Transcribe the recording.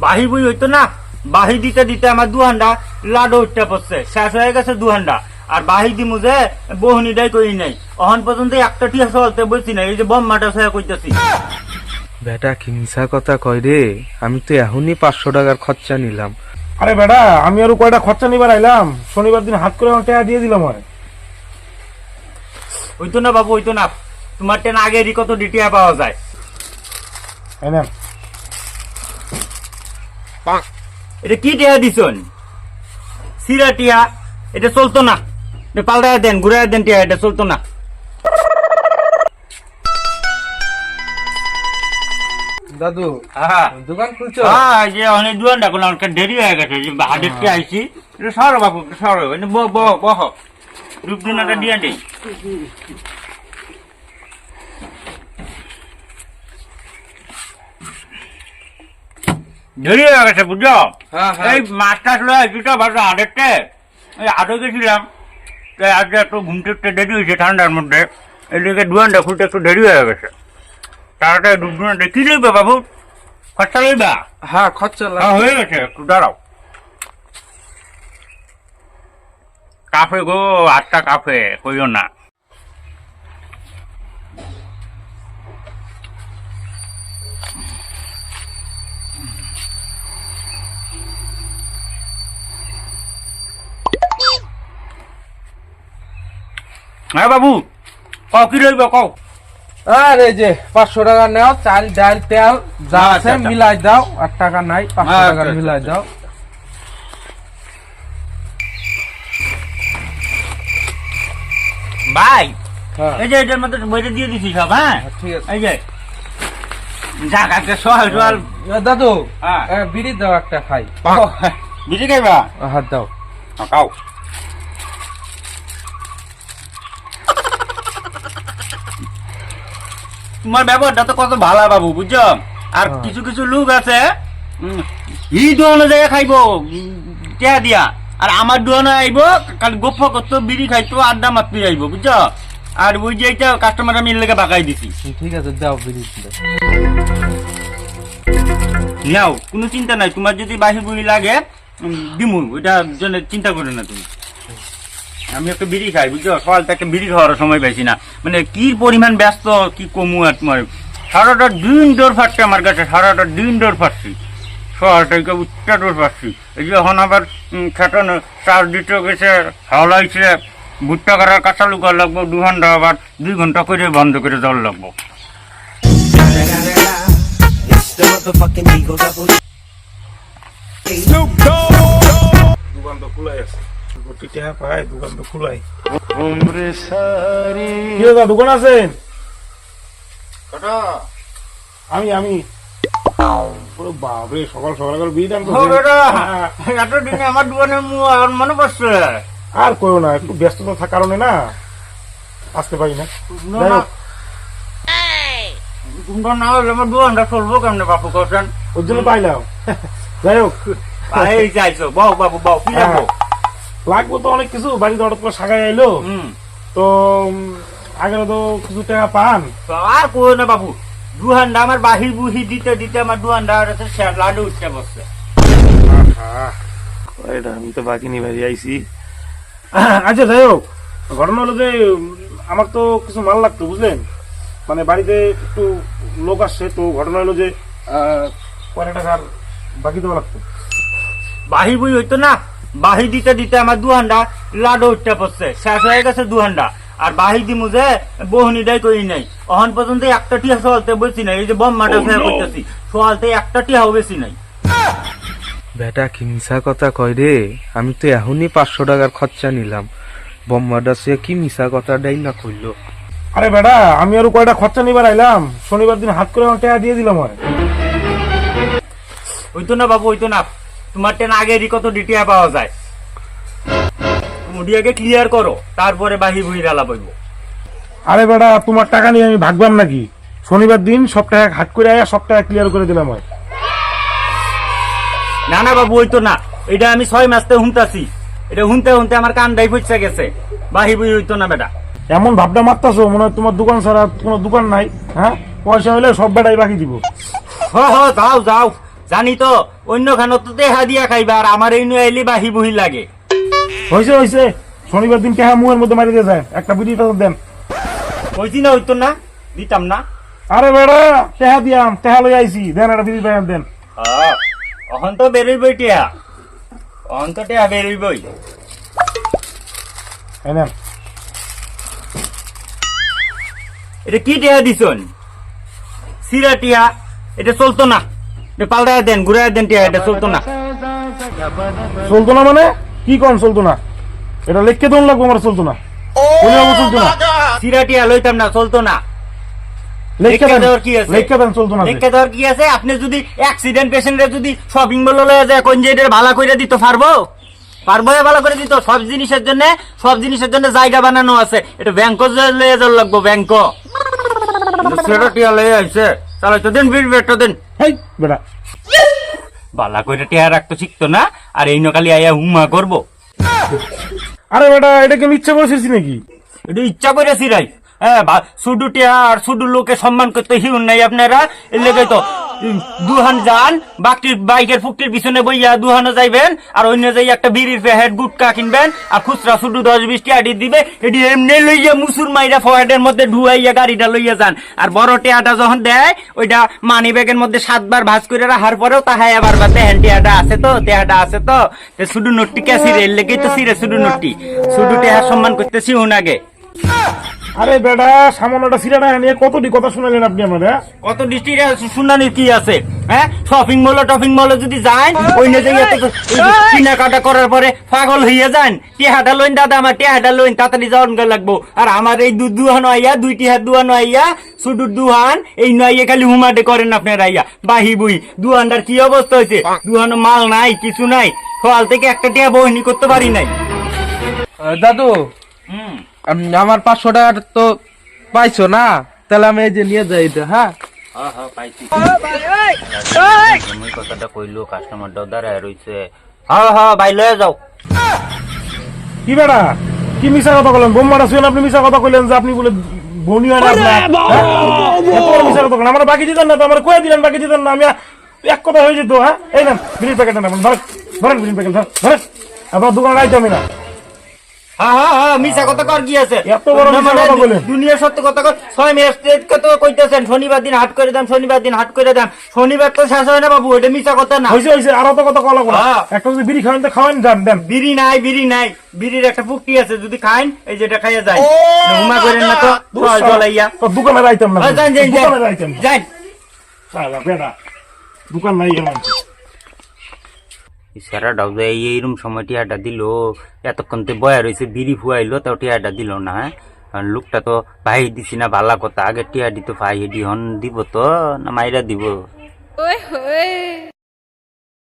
বাহি বই হইতো না, বাহি দিতে দিতে আমার দুহান্ডা লাডো উঠতে পড়ছে, শেষ হয়ে গেছে দুহান্ডা। আর বাহি দিমু যে বহনিটাই করি নাই, অহন পর্যন্ত একটা টিয়া চলতে বলছি না, এই যে বম্মাটা সহ কইতাছি। বেটা কি মিছা কথা কয় রে, আমি তো এখনই 500 টাকার খরচা নিলাম। আরে বেটা আমি আরো কয়টা খরচা নিবার আইলাম, শনিবার দিন হাত করে আমার টাকা দিয়ে দিলাম। হয় হইতো না বাবু, হইতো না। তোমার টেন আগেরই কত ডিটিয়া পাওয়া যায়। এটা কি টিয়া দিছন? সিরা টিয়া, এটা চলতো না। পাল্টায় দেন, ঘুরাই দেন টিয়া, এটা চলতো না। দাদু হ্যাঁ দোকান খুলছো? হ্যাঁ, যে অনেক দোকান ডাকুন, অনেক দেরি হয়ে গেছে, যে হাটের টিয়া আইছি। এটা সরো বাবু, সরো, বহ রূপদিনাটা দিয়ে নেই। দেরি হয়ে গেছে বুঝছো। এই মাছ টাছ লয় দুটো ভাষা হাটেরটে, এই হাটে গেছিলাম, তাই আজকে একটু ঘুমতে একটু দেরি হয়েছে ঠান্ডার মধ্যে, এদিকে দোকানটা খুলতে একটু দেরি হয়ে গেছে। তাড়াতাড়ি রূপদিনাটা কি লইবে বাবু? খরচা লইবা? হ্যাঁ খরচা হ্যাঁ হয়ে গেছে, একটু দাঁড়াও। কাফে গো, 8টা কাফে কইও না। হ্যাঁ বাবু, কও কি লইব কও। আরে যে 500 টাকা নাও, চাল ডাল তেল যা আছে আচ্ছা, আচ্ছা। মিলাই দাও। 8 টাকা নাই, 500 টাকা আচ্ছা, মিলাই দাও। ভাই হ্যাঁ এই যে এটার মধ্যে বইটা দিয়ে দিছি সব। হ্যাঁ ঠিক আছে। এই যে যাক, আজকে সোয়াল সোয়াল। দাদু হ্যাঁ। বিড়ি দাও একটা খাই। বিড়ি খাইবা? হাত দাও। খাও। তোমার ব্যবহারটা তো কত ভালো বাবু, বুঝছো। আর কিছু কিছু লোক আছে ই দোয়ানো জায়গায় খাইবো টেয়া দিয়া, আর আমার দোয়ানো আইবো খালি গপ্প করতো, বিড়ি খাইতো, আড্ডা মারতে আইবো, বুঝছো। আর ওই যে এইটা কাস্টমার আমি এর লেগে বাগাই দিছি। ঠিক আছে দাও বিড়ি দাও। নাও, কোনো চিন্তা নাই, তোমার যদি বাহি বুড়ি লাগে দিমু, ওইটার জন্য চিন্তা করো না তুমি। আমি একটা বিড়ি খাই, বুঝছো, সকালটা একটা বিড়ি খাওয়ার সময় পাইছি না, মানে কি পরিমাণ ব্যস্ত কি কমু। আর তোমার সারাটা দিন দৌড় ফাটছে আমার কাছে, সারাটা দিন দৌড় ফাটছি, সকালটাকে উচ্চা দৌড় ফাটছি। এই যে এখন আবার খেটানো চাষ দিতে গেছে, হাওলাইছে, ভুট্টা করার কাঁচা লুকা লাগবো 2 ঘন্টা, আবার 2 ঘন্টা করে বন্ধ করে জল লাগবো। দোকান তো খোলাই আছে, কোটি টাকা পায়, দোকান তো খোলাই। কি দাদা দোকান আছেন? আমি আমি ওরে বাপরে, সকাল সকাল করে বিয়ে দাম এতদিনে আমার দোকানে মনে পড়ছে। আর করো না, একটু ব্যস্ততা থাকার কারণে না আসতে পারি না। যাই হোক, তোমরা না হলে আমার দোকানটা চলবো কেমনে বাপু করছেন? ওর জন্য পাইলাম। যাই হোক, এই চাইছো বাবু, বাবু বাবু কি লাগবো? লাগবো তো অনেক কিছু, বাড়িতে হঠাৎ করে সাগাই আইলো তো, আগের তো কিছু টাকা পান। আর কই না বাবু, দুহান্ডা আমার বাহি বুহি দিতে দিতে আমার দুহান্ডা লাডু উঠতে বসছে। এটা আমি তো বাকি নিয়ে বাড়ি আইসি। আচ্ছা যাই হোক, ঘটনা হলো যে আমার তো কিছু মাল লাগতো, বুঝলেন, মানে বাড়িতে একটু লোক আসছে, তো ঘটনা হলো যে কয়টা টাকার বাকি দেওয়া লাগতো। বাহি বুহি হইতো না, বাহি দিতে দিতে আমার দুহান্ডা লাডু উঠতে পড়ছে, শেষ হয়ে গেছে দুহান্ডা। আর বাহি দিমু যে বহনিটাই করি নাই, অহন পর্যন্ত একটা টিয়া চলতে বলছি না, এই যে বম্মাটা সহ করতেছি, চলতে একটা টিয়াও বেশি নাই। বেটা কি মিছা কথা কয় রে, আমি তো এখনই 500 টাকার খরচা নিলাম। বম্মাটা সে কি মিছা কথাটাই না কইলো। আরে বেটা আমি আরো কয়টা খরচা নিবার আইলাম, শনিবার দিন হাত করে আমার টাকা দিয়ে দিলাম। হয় হইতো না বাবু, হইতো না। তোমার টেন আগেরই কত ডিটিয়া পাওয়া যায়। মুডিয়াকে ক্লিয়ার করো, তারপরে বাহি বুহি রালা বইব। আরে বেটা তোমার টাকা নিয়ে আমি ভাগবাম নাকি? শনিবার দিন সব টাকা হাত করে আয়া সব টাকা ক্লিয়ার করে দিলাম। হয় না না বাবু, হইতো না। এটা আমি 6 মাস থেকে হুনতাছি, এটা হুনতে হুনতে আমার কানটাই ফুটছে গেছে। বাহি বুহি হইতো না বেটা। এমন ভাবটা মারতাছো মনে হয় তোমার দোকান ছাড়া কোনো দোকান নাই। হ্যাঁ, পয়সা হলে সব বেটাই বাকি দিব। হ হ, যাও যাও, জানি তো অন্য খানো তো দেহা দিয়া খাইবা আর আমার এই নিয়ে এলি বাহি বুহি লাগে। হয়েছে শনিবার দিন কেহা মুহের মধ্যে মারি দিয়ে যায় একটা বিড়ি ফেরত দেন। কইছি না হইতো না, দিতাম না। আরে বেড়া টেহা দিয়াম, টেহা লই আইছি, দেন একটা বিড়ি পাইন দেন। অহন তো বেরোইবই টিয়া, অহন তো টিয়া বেরোইবই। এই নেন। এটা কি টিয়া দিছন? সিরা টিয়া, এটা চলতো না, এটা পাল্টায় দেন, ঘুরায় দেন টিয়া, এটা চলতো না। চলতো না মানে কি কোন চলতো না? এটা লিখকে দন লাগবো, আমার চলতো না। চলতো না, সিরা টিয়া লইতাম না, চলতো না। লিখকে লেখকে দেন, দেওয়ার কি আছে? লিখকে দেন, চলতো না। লেখকে দেওয়ার কি আছে? আপনি যদি অ্যাক্সিডেন্ট পেশেন্টের যদি শপিং মলে লয়ে যায় কোন যে এটা ভালো করে দিতে পারবো? পারবো ভালো করে দিত? সব জিনিসের জন্য জায়গা বানানো আছে। এটা ব্যাংক লয়ে যাওয়ার লাগবো, ব্যাংক। সেটা টিয়া লয়ে আইছে, চালাই তো দিন বিল বেটা দিন। হেই বেড়া, বালা করে টিয়া রাখতো শিখতো না, আর এই নকালি আইয়া হুমা করবো। আরে বেটা এটা কি আমি ইচ্ছা করেছিস নাকি? এটা ইচ্ছা করেছি রাই। হ্যাঁ, শুধু টিয়া আর শুধু লোকে সম্মান করতে হিউন নাই আপনারা। এর লেগে তো দুহান যান, বাকির বাইকের ফুকটির পিছনে বইয়া দুহানো যাইবেন, আর অন্য যাই একটা বিড়ির প্যাকেট গুটকা কিনবেন, আর খুচরা শুধু 10-20 টাকা দিবে। এটি এমনি লইয়া মুসুর মাইরা ফয়েডের মধ্যে ঢুয়াইয়া গাড়িটা লইয়া যান। আর বড় টিয়াটা যখন দেয় ওইটা মানি ব্যাগের মধ্যে 7 বার ভাঁজ করে রাখার পরেও তাহাই আবার তেহেন টিয়াটা আছে তো শুধু নোটটি কে সিরে, এর লেগেই তো সিরে শুধু নোটটি। শুধু টিয়ার সম্মান করতেছি হুন আগে। আরে বেটা সামান্যটা সিরাটা নিয়ে কতটি কথা শুনালেন আপনি আমার? হ্যাঁ, কত ডিস্ট্রিক্ট শুনানির কি আছে? হ্যাঁ, শপিং মলে যদি যান, ওই নিয়ে কেনাকাটা করার পরে পাগল হইয়া যান। টেহাটা লইন দাদা, আমার টেহাটা লইন, তাড়াতাড়ি যাওয়ান লাগবো। আর আমার এই দুহান আইয়া, 2টি হাত দুহান আইয়া, শুধু দুহান এই নয় খালি হুমাটে করেন আপনার আইয়া বাহি বুই। দুহানটার কি অবস্থা হয়েছে? দুহানো মাল নাই, কিছু নাই, সকাল থেকে একটা টিয়া বহনি করতে পারি নাই। দাদু, হুম, আমার 500 টাকা তো পাইছো না, তাহলে আমি এই যে নিয়ে যাই এটা। হ্যাঁ পাইছি। কথাটা কইলো, কাস্টমারটাও দাঁড়ায় রইছে। ভাই লয়ে যাও। কি বেটা কি মিশা কথা বলেন? বোম্বাটা শুনেন আপনি মিশা কথা কইলেন যে আপনি বলে বনি হয় না আপনার। হ্যাঁ? এত বড় মিশা কথা বলেন। আমার বাকি দিতেন না তো, আমার কয়ে দিলেন বাকি দিতেন না। আমি এক কথা হয়ে যেত। হ্যাঁ, এই নেন বিড়ির প্যাকেট নেন, ধরেন বিড়ির প্যাকেট ধরেন। আপনার দোকানে আইতে আমি না। মিশা কথা কর কি আছে? এত বড় মিশা কথা বলেন? দুনিয়ার সত্য কথা কর। 6 মাস কত কইতেছেন শনিবার দিন হাট করে দাম, শনিবার তো শেষ হয় না বাবু, এটা মিশা কথা না। হয়েছে আরো তো কথা কলা করা। একটা যদি বিড়ি খাওয়ান তো খাওয়ান, যান দেন। বিড়ি নাই, বিড়ির একটা পুকটি আছে, যদি খাইন এই যেটা খাইয়া যায়। হুমা করেন না তো, চলাইয়া তো দোকানে আইতাম না, যান দোকানে আইতাম যাই। বেটা দোকান নাই এর সারা ডাউ এইরকম সময় টিয়াটা দিল, এতক্ষণ তো বয়া রয়েছে, বিড়ি ফুয়াইলো তাও টিয়াটা দিল না। হ্যাঁ, লোকটা তো ভাই দিছি না, ভালা কথা। আগে টিয়া দিত ভাই, এডি হন দিব তো না মাইরা দিব?